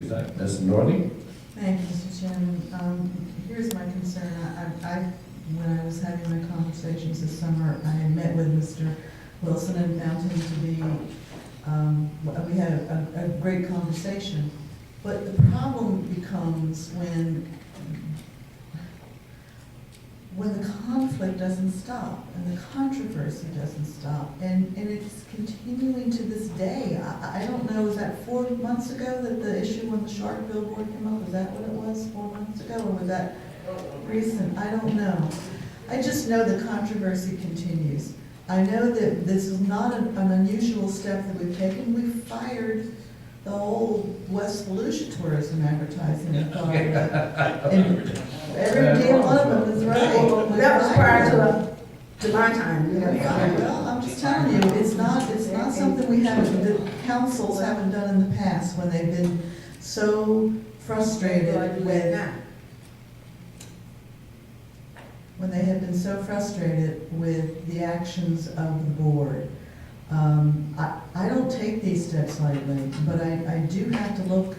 Ms. Norley? Thank you, Mr. Chairman. Here's my concern. When I was having my conversations this summer, I had met with Mr. Wilson and found him to be, we had a great conversation. But the problem becomes when the conflict doesn't stop and the controversy doesn't stop, and it's continuing to this day. I don't know, was that 4 months ago that the issue on the shark billboard came up? Was that what it was, 4 months ago, or was that recent? I don't know. I just know the controversy continues. I know that this is not an unusual step that we've taken. We've fired the whole West Volusia Tourism Advertising Authority. And every damn one of them is right. Well, that was prior to my time. Well, I'm just telling you, it's not something we haven't, the councils haven't done in the past when they've been so frustrated with, when they have been so frustrated with the actions of the board. I don't take these steps lightly, but I do have to look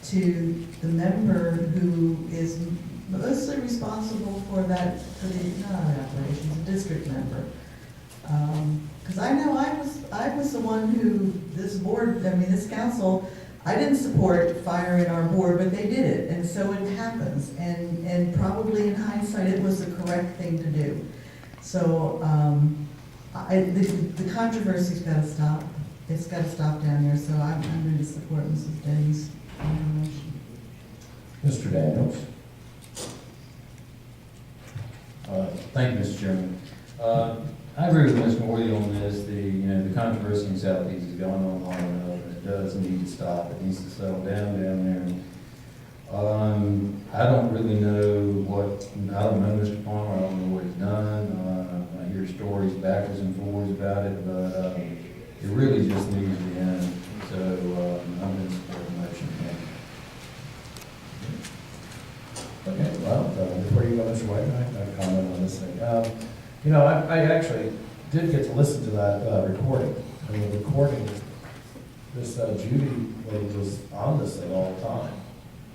to the member who is mostly responsible for the operations, the district member. Because I know I was the one who, this council, I didn't support firing our board, but they did it, and so it happens. And probably in hindsight, it was the correct thing to do. So the controversy's got to stop. It's got to stop down there. So I'm going to support Mrs. Denny's motion. Mr. Daniels? Thank you, Mr. Chairman. I agree with Ms. Morley on this. The controversy in Southeast has gone on long enough, and it does need to stop. It needs to settle down there. I don't really know I don't know Mr. Palmer. I don't know what he's done. I hear stories backwards and forwards about it, but it really just needs to end. So I'm in support of the motion. Okay, well, before you go, Mr. White, I have a comment on this thing. I actually did get to listen to that recording. I mean, the recording, this Judy lady was on this thing all the time.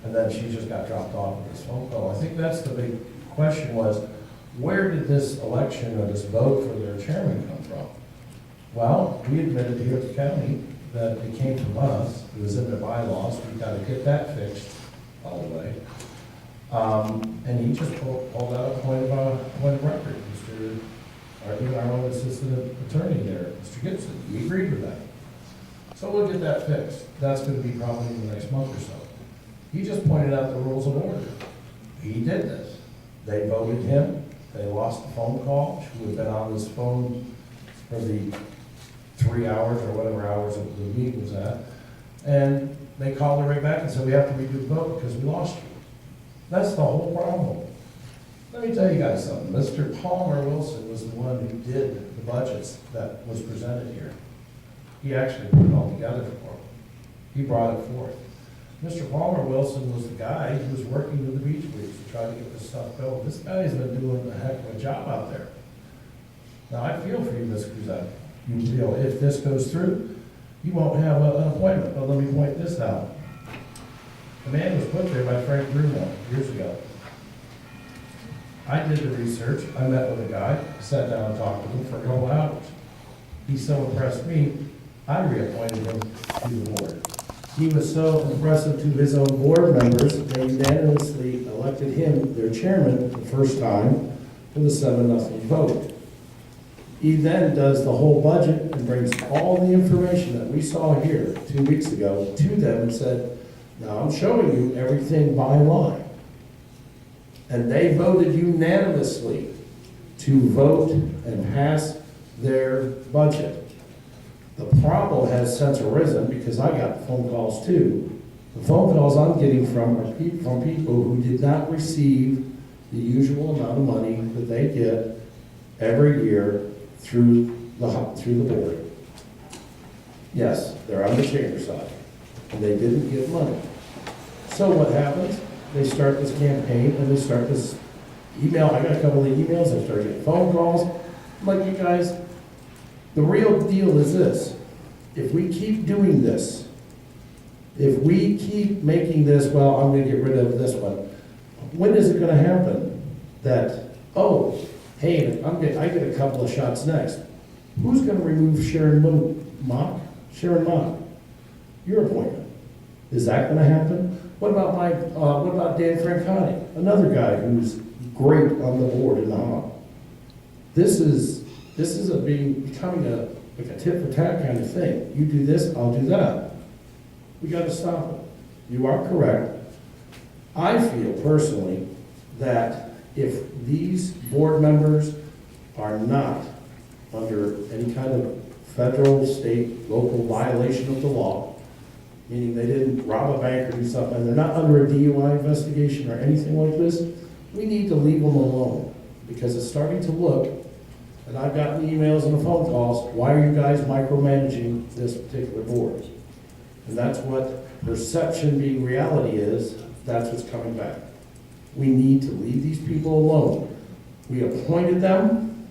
And then she just got dropped off with this phone call. I think that's the big question was, where did this election or this vote for their chairman come from? Well, we admitted here at the county that it came from us. It was in the bylaws. We've got to get that fixed, by the way. And he just pulled out a point of record. Our own assistant attorney there, Mr. Gibson, he agreed with that. So we'll get that fixed. That's going to be probably in the next month or so. He just pointed out the rules of order. He did this. They voted him. They lost the phone call. She would have been on this phone for the 3 hours or whatever hours the meeting was at. And they called her right back and said, we have to redo the vote because we lost you. That's the whole problem. Let me tell you guys something. Mr. Palmer Wilson was the one who did the budgets that was presented here. He actually put it all together for them. He brought it forth. Mr. Palmer Wilson was the guy who was working with the beach groups to try to get this stuff going. This guy's been doing a heck of a job out there. Now, I feel for you, Ms. Cruzette. If this goes through, you won't have an appointment. But let me point this out. The man was put there by Frank Bruno years ago. I did the research. I met with a guy, sat down and talked to him for a couple hours. He so impressed me, I reappointed him to the board. He was so impressive to his own board members, they unanimously elected him their chairman the first time with a 7-0 vote. He then does the whole budget and brings all the information that we saw here 2 weeks ago to them and said, now I'm showing you everything by line. And they voted unanimously to vote and pass their budget. The problem has since arisen because I got phone calls too. The phone calls I'm getting from are from people who did not receive the usual amount of money that they get every year through the board. Yes, they're on the chamber side, and they didn't get money. So what happens? They start this campaign and they start this email. I got a couple of emails. I started getting phone calls. I'm like, you guys, the real deal is this. If we keep doing this, If we keep making this, well, I'm gonna get rid of this one, when is it gonna happen that, oh, hey, I get a couple of shots next? Who's gonna remove Sharon Mock? Sharon Mock, your appointment. Is that gonna happen? What about Dan Franconi, another guy who's great on the board in the hall? This is becoming like a tit for tat kind of thing. You do this, I'll do that. We gotta stop it. You are correct. I feel personally that if these board members are not under any kind of federal, state, local violation of the law, meaning they didn't rob a bank or do something, and they're not under a DUI investigation or anything like this, we need to leave them alone, because it's starting to look, and I've gotten emails and phone calls, why are you guys micromanaging this particular board? And that's what perception being reality is, that's what's coming back. We need to leave these people alone. We appointed them,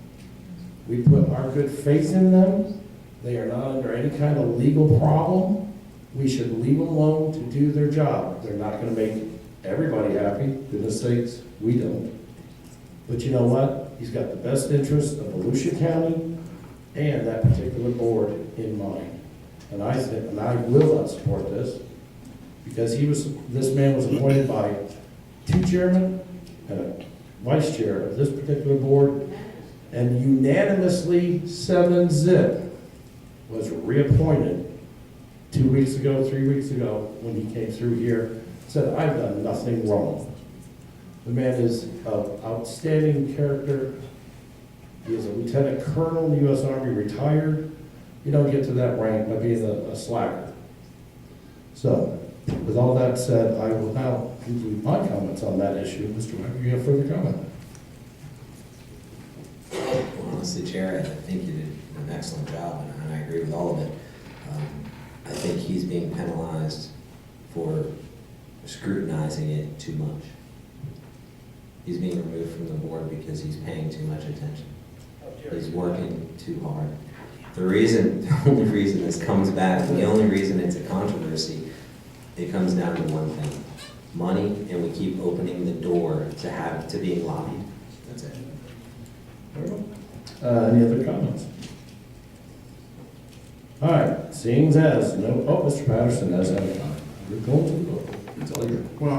we put our good faith in them, they are not under any kind of legal problem. We should leave them alone to do their job. They're not gonna make everybody happy, goodness sakes, we don't. But you know what? He's got the best interest of Volusia County and that particular board in mind. And I will not support this, because this man was appointed by 2 chairmen and a vice chair of this particular board, and unanimously 7-0 was reappointed 2 weeks ago, 3 weeks ago, when he came through here, said, I've done nothing wrong. The man is of outstanding character. He is a lieutenant colonel in the U.S. Army, retired. You don't get to that rank by being a slacker. So, with all that said, I will now conclude my comments on that issue. Mr. Weber, you have further comment? Honestly, Chair, I think you did an excellent job, and I agree with all of it. I think he's being penalized for scrutinizing it too much. He's being removed from the board because he's paying too much attention. He's working too hard. The only reason this comes back, the only reason it's a controversy, it comes down to one thing: money, and we keep opening the door to being lobbied. That's it. Any other comments? All right, seeing as no, Mr. Patterson has had a comment. We're going to the vote. It's all yours. Well,